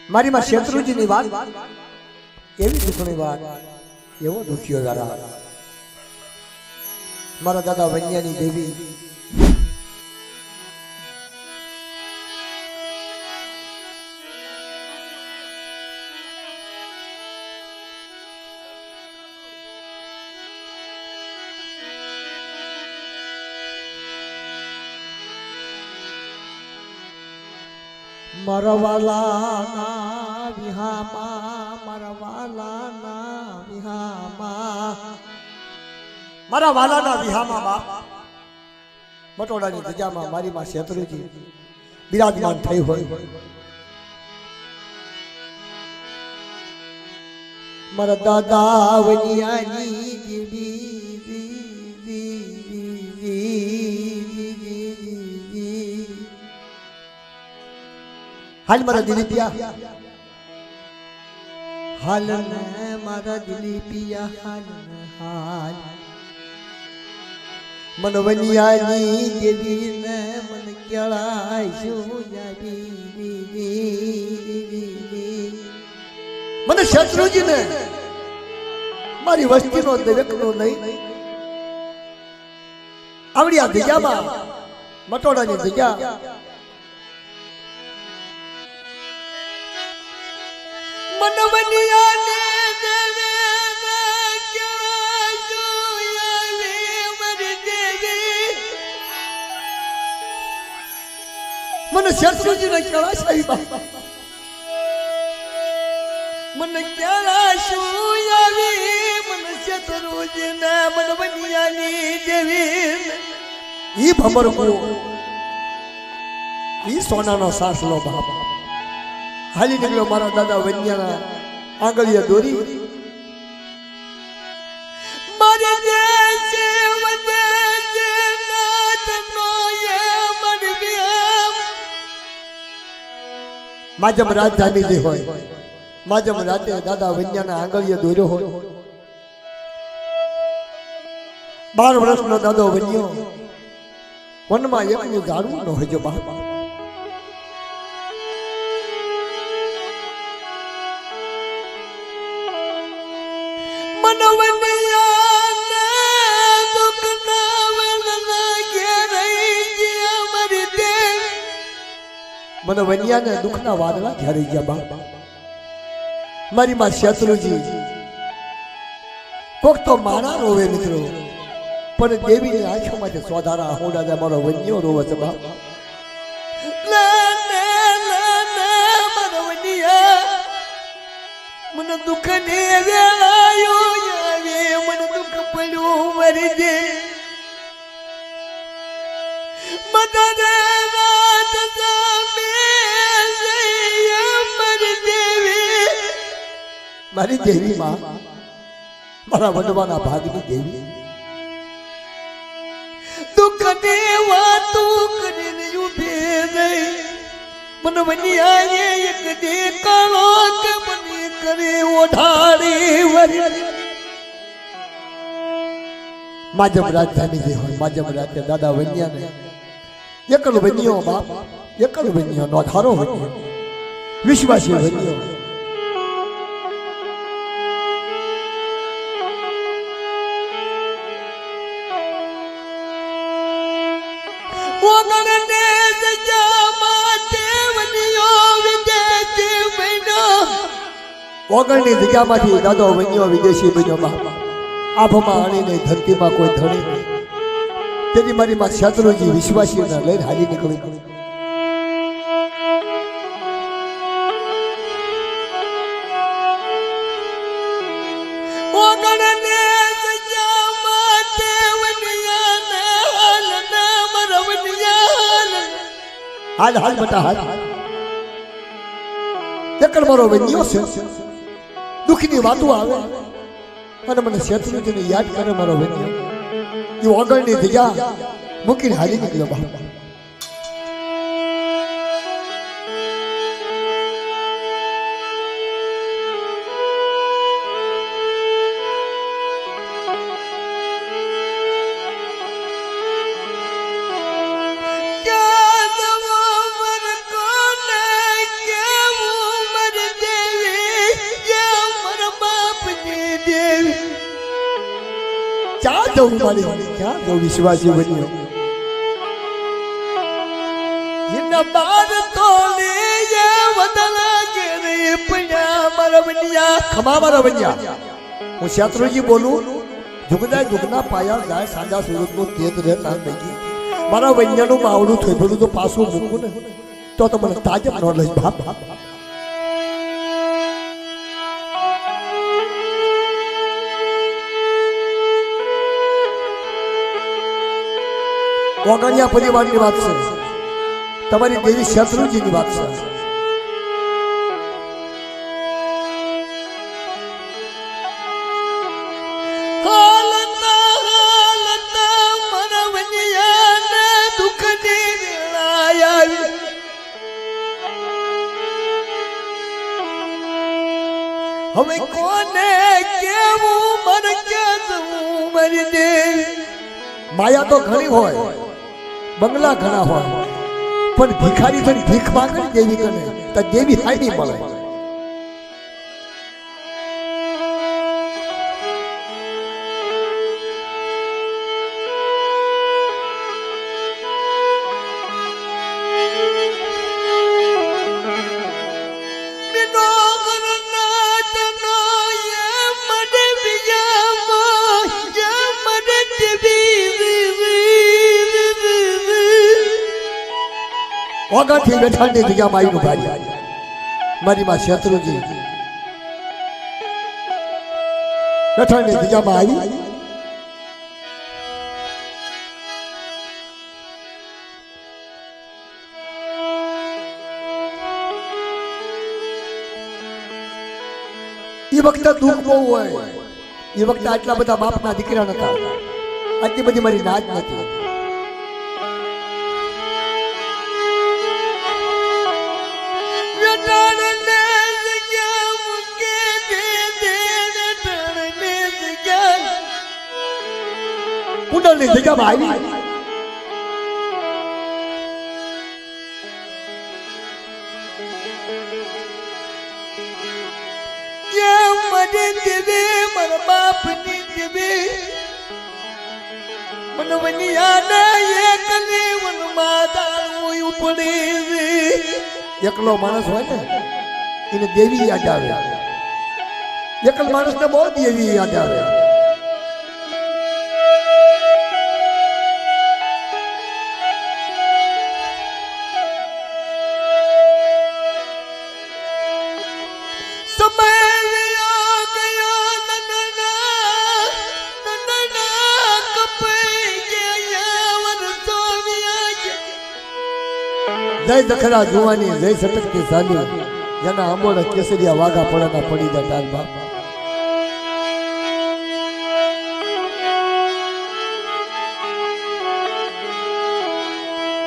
મારી માં શત્રુજીની વાત એવી દુખણી વાત એવો દુખ્યો જરા મારા દાદા વૈયાની દેવી મરવાલાના વિહામાં મરવાલાના વિહામાં મારા વાલાના વિહામાં બાપ મટોડાની ધજામાં મારી માં શેત્રુજી બિરાજમાન થઈ હોય મારા દાદા વનિયાની હાલ મારા દિલીપિયા હાલ ને મારા દિલીપિયા હાલ હાલ મન વનિયાની દેવી ને મન કેળાય શું મને શત્રુજી ને મારી વસ્તીનો દરેકનો નહીં આવડી આ દિજામાં મટોડાની દિજા મને શત્રુજી ને કેળા સાહેબ મને કેળા શું આવી મને શત્રુજી ને મન વનિયાની દેવી ઈ ભમરકો ઈ સોનાનો સાસલો બાપ હાલી નીકળ્યો મારા દાદા વૈયાના આંગળીએ દોરી મારે માજમ રાજધાની જે હોય માજમ રાતે દાદા વૈયાના આંગળીએ દોર્યો હોય 12 વર્ષનો દાદો વૈયો વનમાં એકલું ઝાડવું ન હોય જો બાપ મને વનિયાને દુઃખના વાદળા ઘેરી ગયા બા મારી માં શત્રુજી કોક તો માણા રોવે મિત્રો પણ દેવીની આંખોમાંથી સોધારા હોડા જાય મારો વનિયો રોવે છે બા મને દુઃખ ને વેળાયો આવે મને દુઃખ પડ્યું મરી દે મારી દેવી માં મારા વડવાના ભાગની દેવી દુઃખ ને વાતું કરીને ઉભી રહી મને વનિયાએ એક દે કાળો કે મને કરે ઓઢાડી વરી માજમ રાજધાની જે હોય માજમ રાજ્ય દાદા વનિયાને એકલ વનિયો બાપ એકલ વનિયો નો ધારો વનિયો વિશ્વાસી વનિયો ઓગણની જગ્યામાંથી દાદો વન્યો વિદેશી બન્યો બાપા આભમાં આણીને ધરતીમાં કોઈ ધણી નહીં તેથી મારી માં શત્રુજી વિશ્વાસીઓને લઈને હાલી નીકળી હાલ હાલ બટા હાલ એકલ મારો વન્યો છે દુઃખની વાતો આવે અને મને શત્રુજીને યાદ કરે મારો વન્યો એ ઓગળની જગ્યા મૂકીને હાલી નીકળ્યો બાપા જવું મારી ક્યાં જવું વિશ્વાસી બન્યો ઇના બાર તોલી વદલા કે પણ્યા મારા બન્યા ખમા મારા બન્યા હું શત્રુજી બોલું જુગના જુગના પાયા જાય સાંજા સુરતનો તેજ રહે તાર બેગી મારા વૈન્યાનું માવડું થોભેલું તો પાછું મૂકું ને તો તમને તાજબ ન લઈ બાપ વાગણિયા પરિવારની વાત છે તમારી દેવી શત્રુજીની વાત છે હવે કોને કેવું મર કે જવું મરી દે માયા તો ઘણી હોય બંગલા ઘણા હોય પણ ભિખારી થઈને ભીખ માંગે દેવી કને તો દેવી હાઈ મળે ઓગાથી બેઠાણની જગ્યા માઈનું ભાઈ મારી માં શત્રુજી બેઠાણની જગ્યામાં આવી એ વખતે દુઃખ બહુ હોય એ વખતે આટલા બધા બાપના દીકરા નતા આટલી બધી મારી નાચ નથી કુંડલની જગ્યામાં આવી મને દેવે મારા બાપની દેવે મને વનિયાના એકને વનમાં દાળું પડે એકલો માણસ હોય ને એને દેવી યાદ આવે એકલ માણસને બહુ દેવી યાદ આવે જય દખરા જુવાની જય સટકતી સાલી જેના આંબોડા કેસરિયા વાઘા પડેના પડી જાય તાર બાપ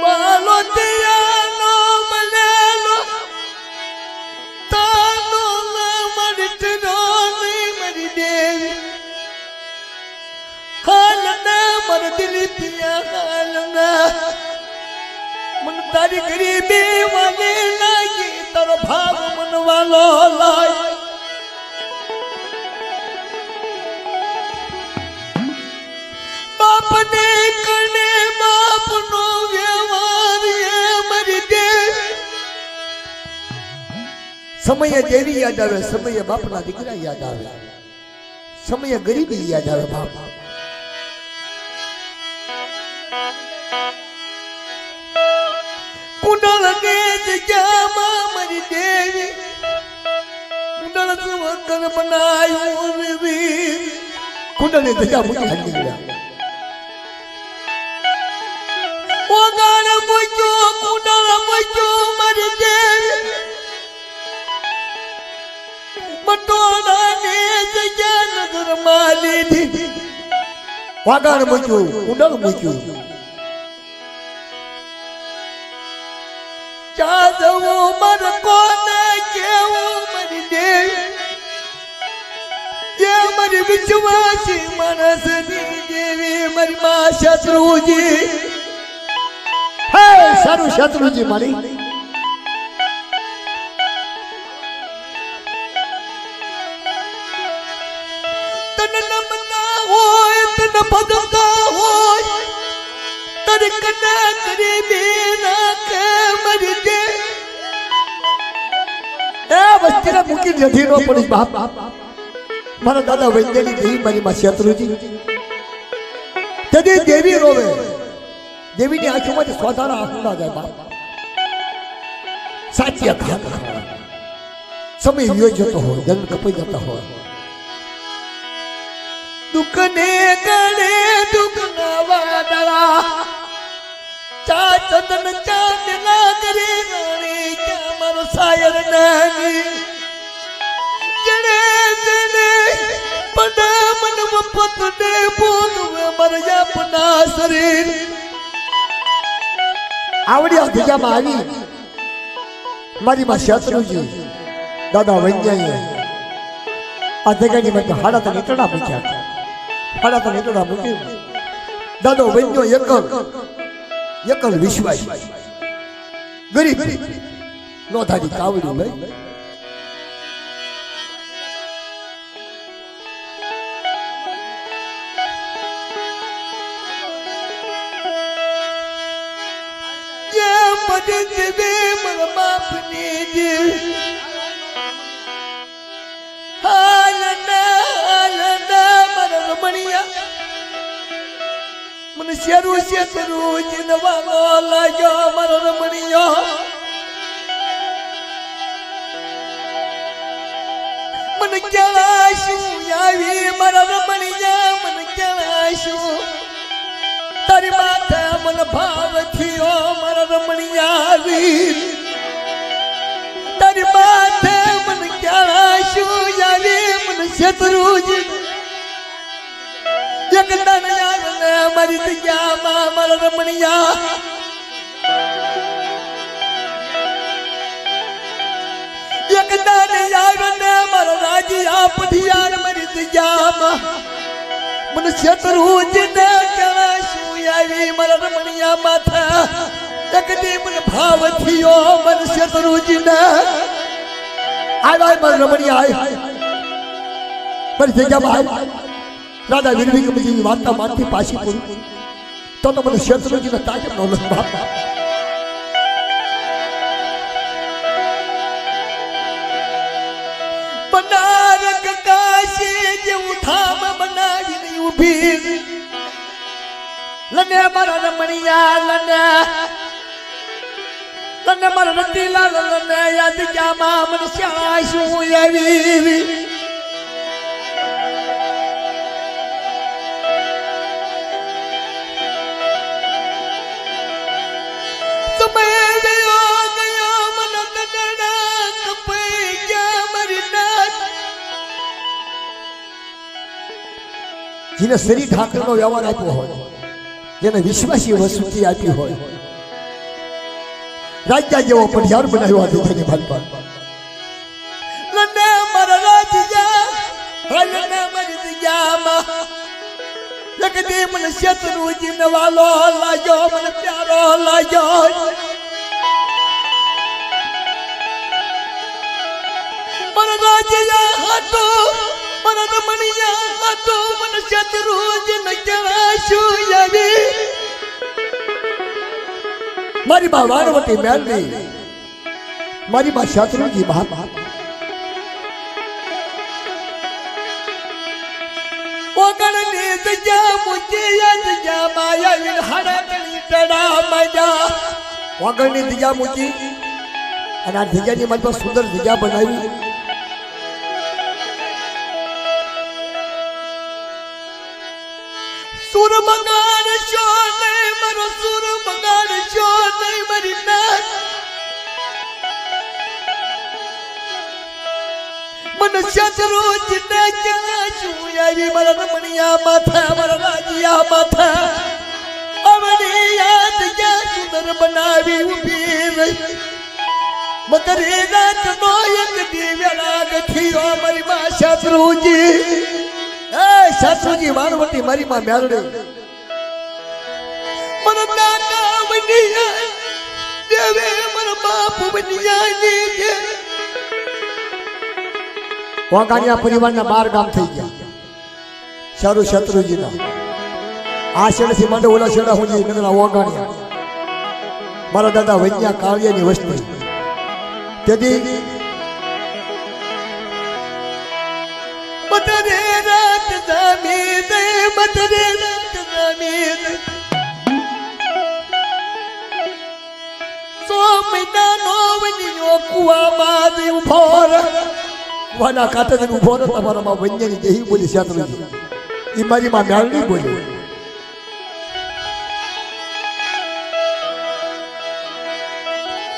માલો દિયાનો મલેલો તાનો મરતનો મરી દેવી હાલના મર દિલ પિયા હાલના मन तारी गरीबी वाले लागी तारो भाव मन वालो लाय बाप ने कने बाप नो व्यवहार ये मरी दे સમયે દેવી યાદ આવે સમયે બાપના દીકરા યાદ આવે સમયે ગરીબી યાદ આવે બાપ કુંડળ ને જગ્યામાં મરી દેવી કુંડળ સુવકર બનાયું વીર કુંડળની જગ્યા મૂકી હાલી ગયા ઓગાણ મૂક્યો કુંડળ મૂક્યો મરી દેવી બટોળા ને જગ્યા નજર માલી દીધી વાગાણ મૂક્યું કુંડળ મૂક્યું ચાદવો મર કોને કેવું મરી દે જે મરી વિશ્વાસી માણસની દેવી મારી માં શત્રુજી હે સારું શત્રુજી મારી તન નમતા હોય તન ભગતા હોય તર કના કરી બેના કે મરી દે એ વસ્તીને મૂકી નથી નો પડી બાપ મારા દાદા વૈદ્યની દેવી મારી માં શત્રુજી તેથી દેવી રોવે દેવીની આંખોમાંથી સ્વાધારા આંખો ના જાય બાપ સાચી ઘાત સમય વિયો જતો હોય જન્મ કપાઈ જતા હોય દુઃખને ગણે દુઃખના વાદળા ચાચતન ચાંદલા કરે રાણી ક્યાં મારો સાયર નાની જણે જણે પડા મન મફત ને ભોગવે મરયા પના શરીર આવડી અધજામાં આવી મારી માં શત્રુજી દાદા વૈજ્ઞાએ આ જગાની માટે હાડા તો નીટડા મૂક્યા હાડા તો નીટડા મૂકી દાદો વૈજ્ઞો એકલ વિશ્વાસ ગરીબ નો થાકી કાવડી લઈ દેવે મન બાપની દે હાલના મન રમણિયા મને શેરું જીનવાનો લાગ્યો મન રમણિયો મને કેળાશું આવી મારા રમણિયા મને કેળાશું તારી માથે મન ભાવ થયો મારા રમણિયા વીર તારી માથે મન કેળાશું આવી મને શત્રુજી એક તન યાદને મારી જગ્યામાં મારા રમણિયા એક તન યાદને મારા રાજીયા પઢિયાર મારી જગ્યામાં મને શત્રુજીને કેળાશું આવી મારા રમણિયા માથા એક દી મને ભાવ થયો મને શત્રુજીને આવ્યા મારા રમણિયા મારી જગ્યામાં આવ્યા રાજા વીરવી કબીરની વાર્તા માનથી પાછી પડી તો મને શત્રુજીને તાકત નો લગ બાપ બનારક કાશી જેવું ધામ બનાવીને ઊભી લને મારા રમણિયા લને મારા રતીલા લને યાદ જામાં મને શ્યાશું આવી જેને શરીર ઠાકરનો વ્યવહાર આપ્યો હોય જેને વિશ્વાસી વસ્તુથી આપી હોય રાજા જેવો પઢિયાર બનાવ્યો હતો તેની ભાલપા લને મારા રાજા હલને મારી દિયામાં લગતી મને શત્રુજીને વાલો લાગ્યો મને પ્યારો લાગ્યો મારા રાજા હતો મારા રમણિયા હતો મને શત્રુજીને કેળાશું આવી મારી બા વાણવટી મેલની મારી બા શત્રુજી બાપ ઓગણની જગ્યા મૂકી જગ્યા માયા હરકની ટડા મજા ઓગણની જગ્યા મૂકી અને આ જગ્યાની મારી પાસે સુંદર જગ્યા બનાવી સુર મગાડ શો નહીં મારો સુર મગાડ શો નહીં મારી નાથ મને શત્રુજીને કેળાશું આવી મારા રમણિયા માથા મારા રાજીયા માથા આવડી યાદ ક્યાં સુંદર બનાવી ઊભી રહી મગરી રાતનો એક દિવ્યરાગ થયો મારી માં શત્રુજી શત્રુજી વાણવટી મારી માં મેળડી મને દાદા બન્યા દેવે મારા બાપ બન્યા દે વાંકાણિયા પરિવારના 12 ગામ થઈ ગયા શારુ શત્રુજીના આ શેડથી માંડે ઓલા શેડા હું નગરના ઓગાણ્યા મારા દાદા વૈયા કાળિયાની વસ્તી તેથી બતરે રાત જામી દે બતરે રાત જામી દે સો મહિનાનો વનિયો કુવામાં જ ઉભો રહે વાના કાંઠે જઈને ઊભો રહે તમારામાં વૈયાની દેહી બોલી શાસ્ત્રીજી એ મારી માં મેળવી બોલી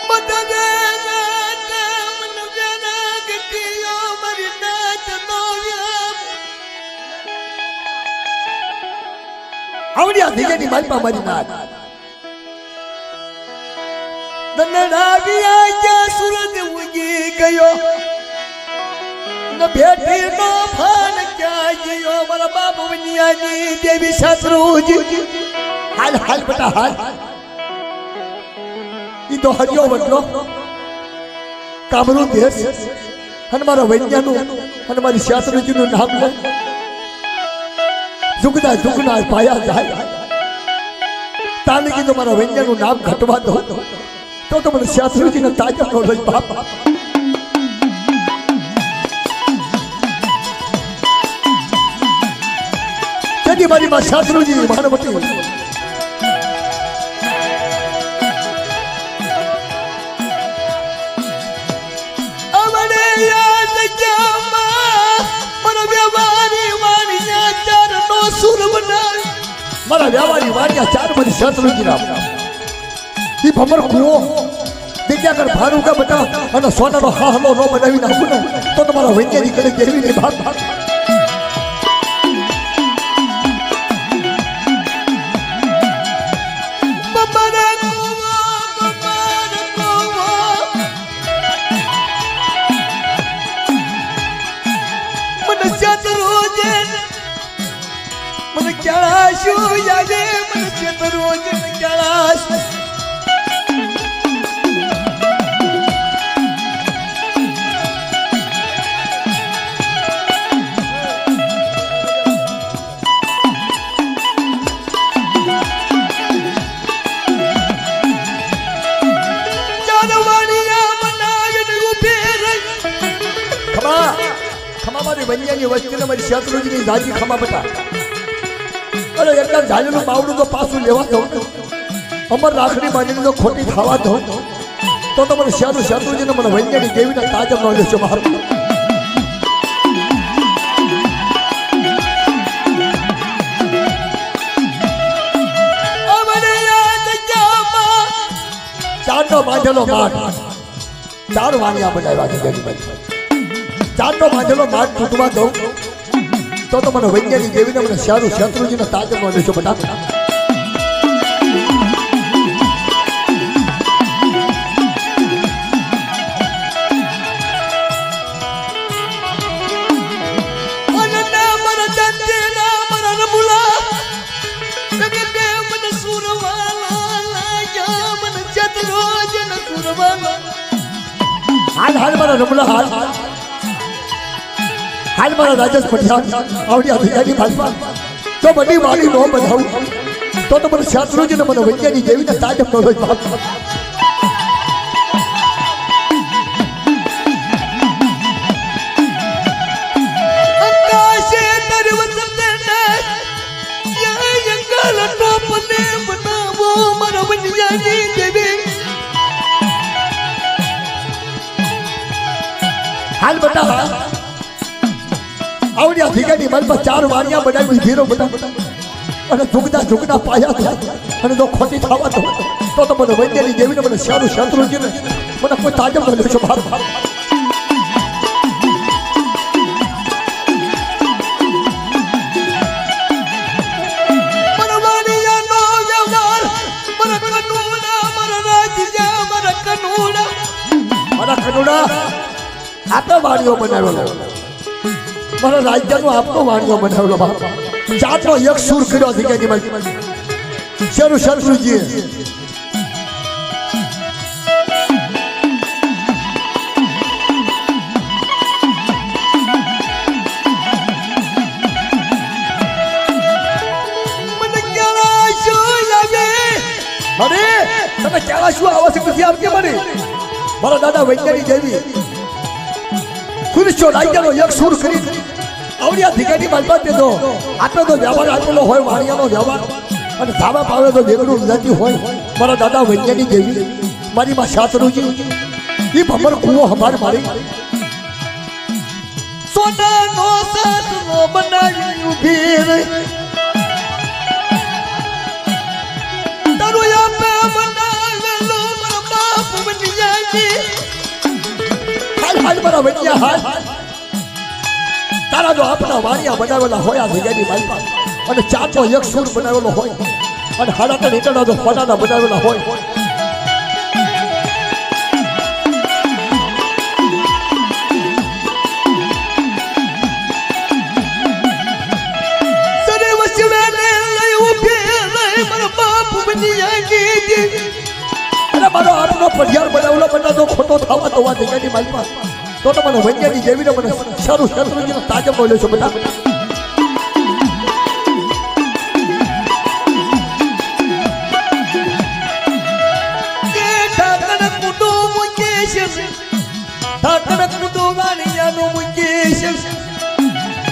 બતરે રાત મન વેના ગટીયો મરી નાચ નોવ્યા આવડી આ ધીગેની માલપા મારી નાથ દનડાવ્યા જ્યાં સુરત ઉગી ગયો ન ભેટી નો ફાન ક્યાં ગયો મારા બાપ વનિયાની દેવી શત્રુજી હાલ હાલ બેટા હાલ ઈ તો હરિયો વડલો કામરૂ દેશ અને મારા વૈયાનું અને મારી શાસ્ત્રીજીનું નામ લે જુગના જુગના પાયા જાય તાનકી તો મારા વૈયાનું નામ ઘટવા દો તો મને શાસ્ત્રીજીને તાજા નો લઈ બાપ તેથી મારી માં શાસ્ત્રીજી માનવતી અમને યાદ જામા મારા વ્યવહારી વાણિયા ચારનો સુર બનાવી મારા વ્યવહારી વાણિયા ચાર મારી શાસ્ત્રીજી નામ ઈ ભમર કુવો દીકરા કર ભારું કા બટા અને સોનાનો હાહલો નો બનાવી નાખું ને તો તમારા વૈજ્ઞાનિક કરે કેવી નહીં ભાગ મને ક્યાશું યાદે મને ચેતરોજ ક્યાશ વૈજ્ઞાનિક વસ્તીને મારી શાસ્ત્રોજીની દાદી ખમા બતા અરે એટલા ઝાલેલું બાવડું તો પાછું લેવા દો અમર રાખડી માંડીને તો ખોટી ખાવા દો તો મને શાસ્ત્રોજીને મને વૈજ્ઞાનિક દેવીના તાજબ નો લેશો મારું ચારનો બાંધેલો માઠ ચાર વાણિયા બનાવ્યા છે ગરીબાઈ ચારનો બાંધેલો માઠ તૂટવા દઉં તો મને વૈજ્ઞાનિક દેવીને મને શત્રુજીને તાજબ નો લેશો બધા હાલ હાલ મારા રમલા હાલ હાલ મારા રાજેશ પઠિયાર આવડી અધિકારી ભાજપા તો બધી વાળી નો બનાવું તો મને શાસ્ત્રોજીને મને વૈજ્ઞાનિક દેવીને તાજબ નો લઈ બાપ હાલ બતા આવડિયા ભીગાની મનમાં ચાર વાણિયા બનાવી ધીરો બતા અને ઝુકડા પાયા થયા અને તો ખોટી થવા તો મને વૈજ્ઞાનિક દેવીને મને શત્રુજીને મને કોઈ તાજબ ન લેશો ભાર કનુડા આપનો વાણીઓ બનાવેલો મારા રાજ્યનો આપનો વાણીઓ બનાવેલો બાપ જાતનો એક સુર કર્યો છે કે શત્રુજી મને શક્તિ આપજે મને મારા દાદા વૈજ્ઞાનિક દેવી ખુરશો લાગ્યાનો એક સુર કરી આવડિયા ધીગાની બાજુ દેતો આપણે તો વ્યવહાર આપેલો હોય વાણિયાનો વ્યવહાર અને ધાબા પાવે તો વેગડું જતી હોય મારા દાદા વૈજ્ઞાનિક દેવી મારી માં શાસ્ત્રુજી એ ભમર કુવો હમાર મારી સોનાનો સાતનો બનાવી ઊભી રહી તારું આપે બનાવેલો મારા બાપ બનિયાની હાલ હાલ મારા વૈજ્ઞા હાલ તારા જો આપણા વાણિયા બનાવેલા હોય આ જગ્યાની માલપા અને ચાચો એક સૂર બનાવેલો હોય અને હાડા ત્રણ ઈટડા જો ફટાના બનાવેલા હોય સરે વસવેને લઈ ઊભી રહી મારા બાપ બનિયાની અને મારો આપનો પઢિયાર બનાવેલો બધા તો ખોટો થવા તો આ જગ્યાની માલપા તો મને વૈજ્ઞાનિક જેવીને મને સારું શત્રુજીનો તાજબ બોલ્યો છો બધા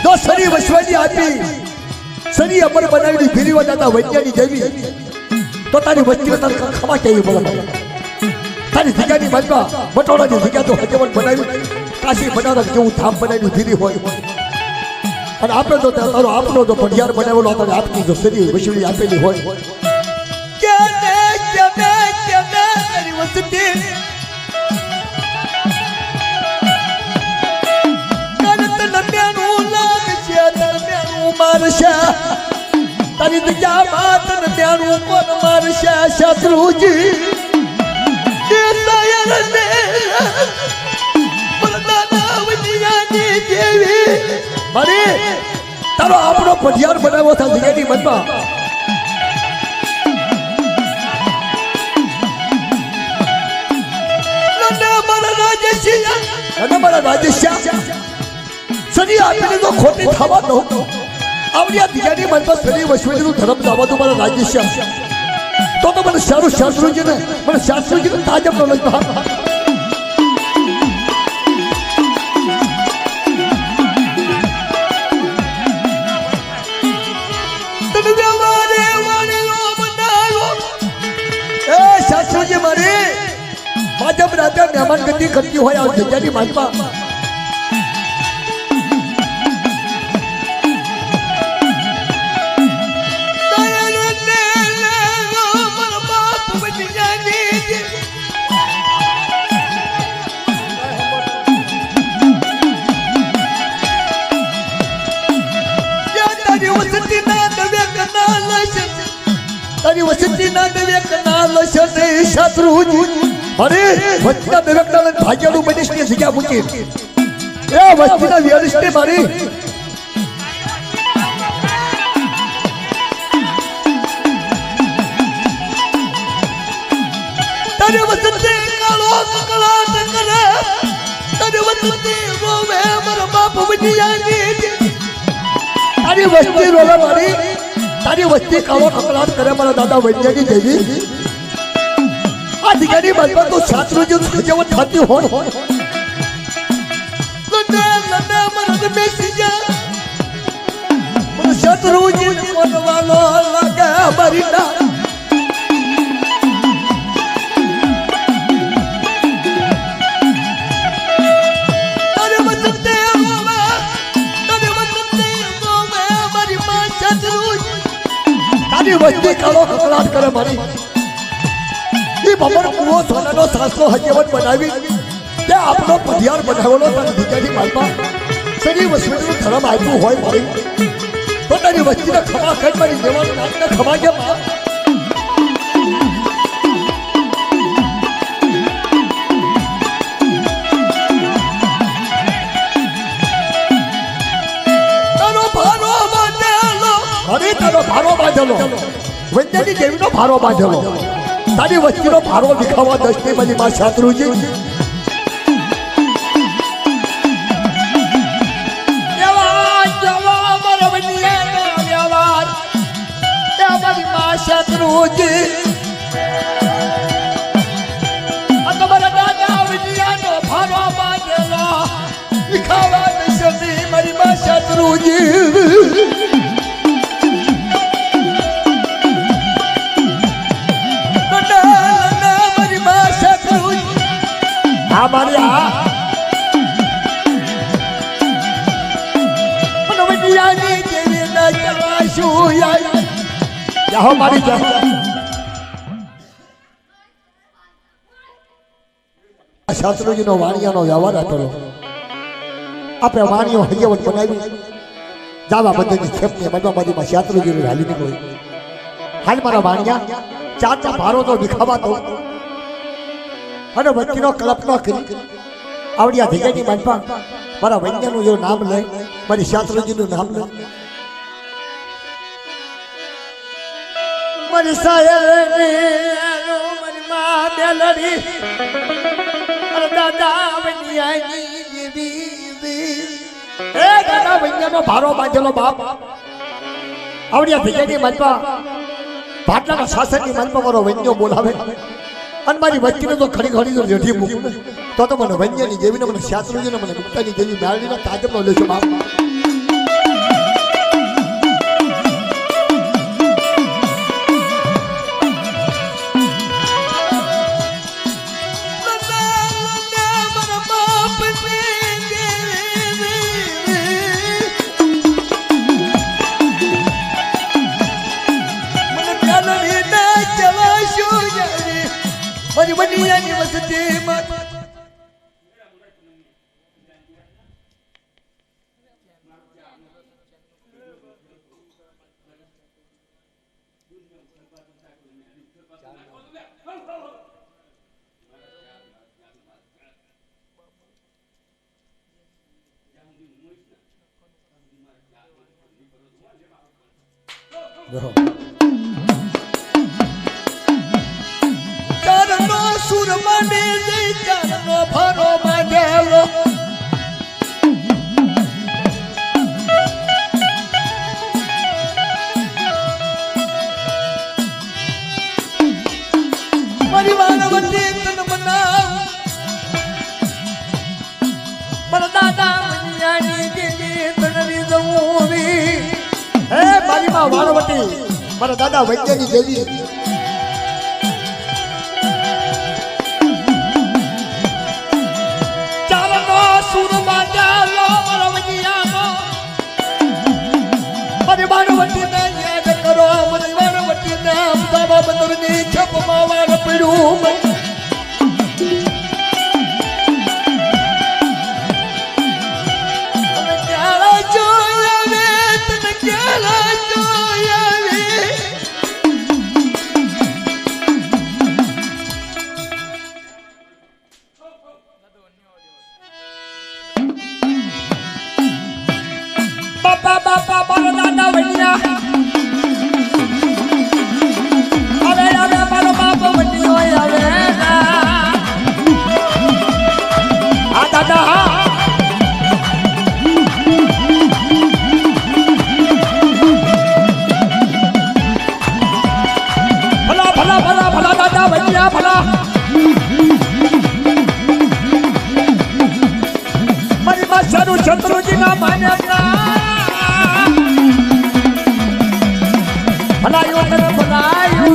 તો શરી વસવાની આપી શરી અમર બનાવી ફેરીવા જતા વૈજ્ઞાનિક જેવી તો તારી વચ્ચે તારે ખમા કેવી બોલે તારી જગ્યાની બાજુમાં બટોળાની જગ્યા તો હજવટ બનાવી કાશી બનાવતા જેવું ધામ બનાવી ફીરી હોય અને આપણે તો તારો આપનો તો પઢિયાર બનાવેલો તારે આપની જો શરી વસવી આપેલી હોય તારી વસતી મારશે તારી જગ્યા માતન બ્યાનું કોણ મારશે શત્રુજી મારી તારો આપણો પઢિયાર બનાવ્યો था જગ્યાની મનમાં મારા રાજેશિયા સની આપીને તો ખોટી થવા દો આવડિયા દિગાની મનમાં સની વસવેલીનું ધર્મ જવા દો મારા રાજેશિયા તો મને સારું શાસ્ત્રુજીને તાજબ નો લઈ શાસ્ત્રુજી મારી ભાજપ રાજા મહેમાન ગતિ કરતી હોય આ જગ્યાની માલમાં તારી વસતી ના દેવે કનાલ છે શત્રુજી અરે વચના દેવકના ભાગ્યનું બનીશ ની જગ્યા મૂકી એ વસ્તીના વ્યલિષ્ટે મારી તારી વસતી કાળો કકળાટ કરે તારી વસતી રોવે મારા બાપ બનિયાની તારી વસ્તી રોવે મારી તારી વસ્તી કાળો કકળાટ કરે મારા દાદા વૈજ્ઞાનિક દેવી આ દિગાની બાજુમાં તો શાસ્ત્રોજી જેવો થતી હોય શત્રુજી કોનવાલો લાગે મારી ના વસ્તી કાળો કકળાટ કરે મારી એ ભમર કુવો સોનાનો સાસનો હજવટ બનાવી તે આપણો પઢિયાર બનાવેલો તારી દીકરાની માલમાં શરી વસવીનું ધર્મ આપ્યું હોય મારી તો તારી વસ્તીને ખમા ખાઈ મારી દેવાનું નાકને ખમા કેમ તારો ભારો બાંધેલો વૈજ્ઞાનિક દેવીનો ભારો બાંધેલો તારી વસ્તીનો ભારો દેખાવા દસની બની માં શાસ્ત્રુજી શત્રુજી ખાવા નશી મારી માં શત્રુજી મારી માં શત્રુજી હા મારી હા મનવડિયાની દેવી ના જવાશું યાર જાહો મારી જાહો શાસ્ત્રીજીનો વાણિયાનો વ્યવહાર આપેલો આપણે વાણીઓ હૈયાવટ બનાવી જાવા બધાની ખેપની મજબામાં શાસ્ત્રીજીને હાલી નીકળી હાલ મારા વાણિયા ચાર ભારો તો વિખાવા દો અને વચ્ચેનો કલ્પના કરી આવડિયા ભેગાની મજબા મારા વૈજ્ઞાનું જો નામ લે મારી શાસ્ત્રીજીનું નામ લે મારી સાયરની મારી મા બેલડી દાદા વૈયાની દેવી એ દાદા વૈયાનો ભારો બાંધેલો બાપ આવડિયા ભેગાની મજબા ભાટલાના શાસનની મજબા મારો વૈજ્ઞો બોલાવે અને મારી વચ્ચેને તો ખડી ખડી તો રેઠી મૂકું તો મને વૈજ્ઞાની દેવીને મને શાસ્ત્રીજીને મને ગુપ્તાની દેવી મેળવીને તાજબનો લેશો બાપ મારી બનિયાની વસતીમાં સુર મને જઈ ચારનો ભારો માંડેલો મારી વાનવતી તન બનાવ મારા દાદા મનિયાની દેવી તનરી દઉવી હે મારી માં વાળવટી મારા દાદા વૈજ્ઞાની દેવી સુર માંડેલો રવૈયાનો મારી વાનવતીને યાદ કરો મારી વાનવતીને અમદાવાદ બંદરની છપમાં વાર પડ્યું બાપા મારો દાદા વૈયા હવે મારો બાપ વૈયો હવે હા દાદા હા ભલા ભલા ભલા ભલા દાદા વૈયા ભલા મારી માસાનું શત્રુજીના માન્યતા ભલાયો તને ભલાયો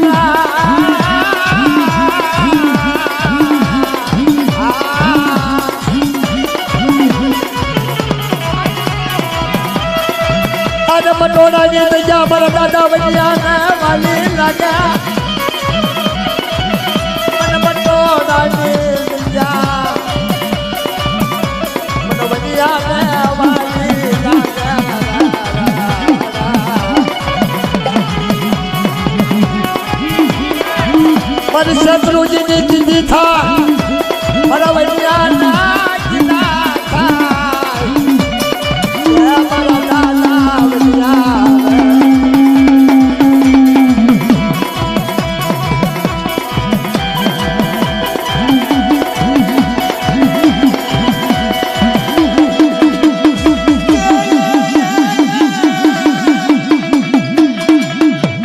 આજે મટોડાની દયા મારા દાદા વૈયા વાલી લાગ્યા મને મટોડાની દયા મને વૈયા વાલી લાગ્યા મારી શત્રુજીની દીદી થા મારા વૈયાના જીતા થા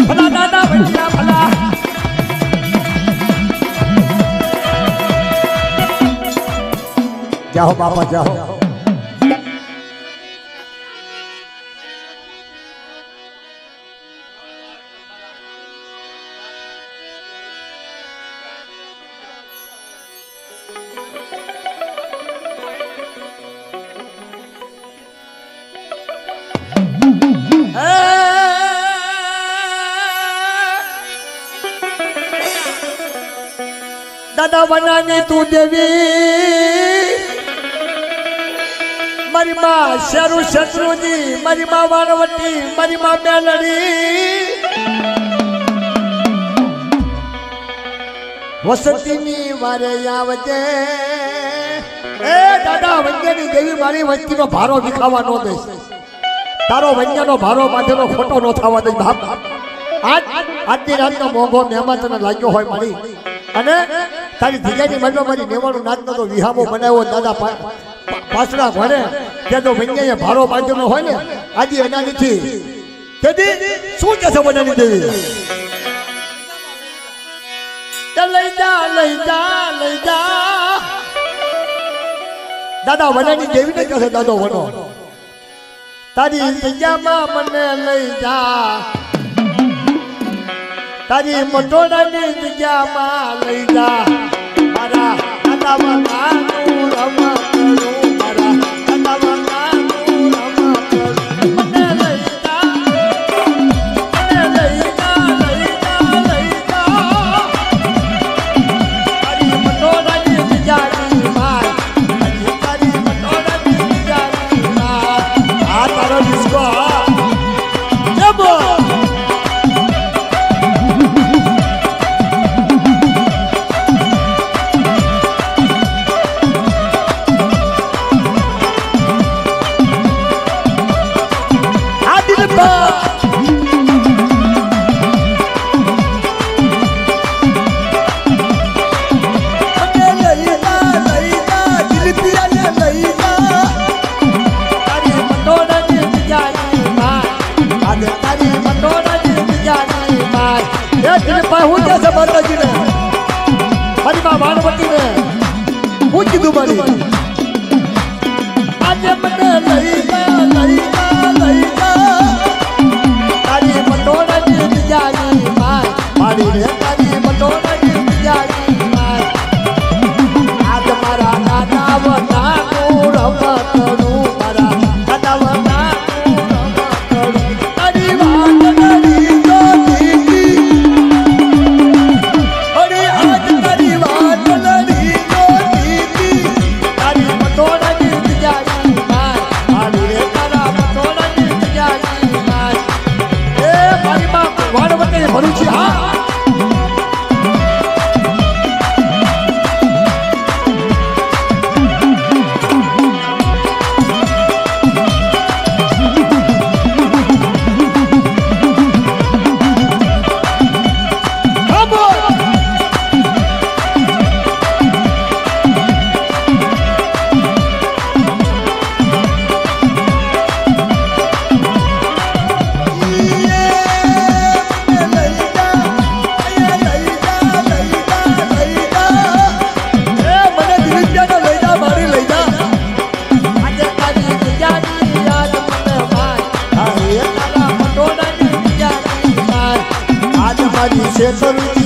મારા દાદા વૈયા જાઓ બાપા જાઓ દાદા બનાની તું દેવી મારી માં શેરુ શત્રુજી મારી માં વાણવટી મારી માં મેલડી વસતીની વારે આવજે એ દાદા વંજ્યાની દેવી મારી વસ્તીનો ભારો વિખાવા ન દઈશ તારો વંજ્યાનો ભારો બાંધેલો ખોટો ન થવા દઈશ બાપ આજની રાતનો મોંઘો મહેમાન તને લાગ્યો હોય મારી અને તારી ધીજાની મનમાં મારી નેવાનું નાચનો તો વિહામો બનાવ્યો દાદા પાછળ ભણે ત્યાં તો વૈયા ભારો બાંધેલો હોય ને આજે એના નથી તેથી શું કે છે બનાની દેવી લઈ જા લઈ જા લઈ જા દાદા વનાની દેવી ને કહે દાદો વનો તારી જગ્યામાં મને લઈ જા તારી મટોડાની જગ્યામાં લઈ જા મારા દાદામાં નાનું રમા કરું મારા દાદામાં નાનું રમા કરું મને લઈ જા મને લઈ જા લઈ જા લઈ જા તારી મટોડાની જગ્યાની માર તારી મટોડાની જગ્યાની માર આ તારો ડિસ્કો જબો મારી માં વાણવટી ને હું કીધું મારી આજે મને લઈ જા લઈ જા લઈ જા તારી મટોડાની જગ્યાની માર મારી રે તારી મટોડાની જગ્યાની માર આજ મારા દાદા વનાનું રમા કરું મારા દાદા વનાનું રમા કરું તારી વાંદડી ભરું છે હા શેતરુજી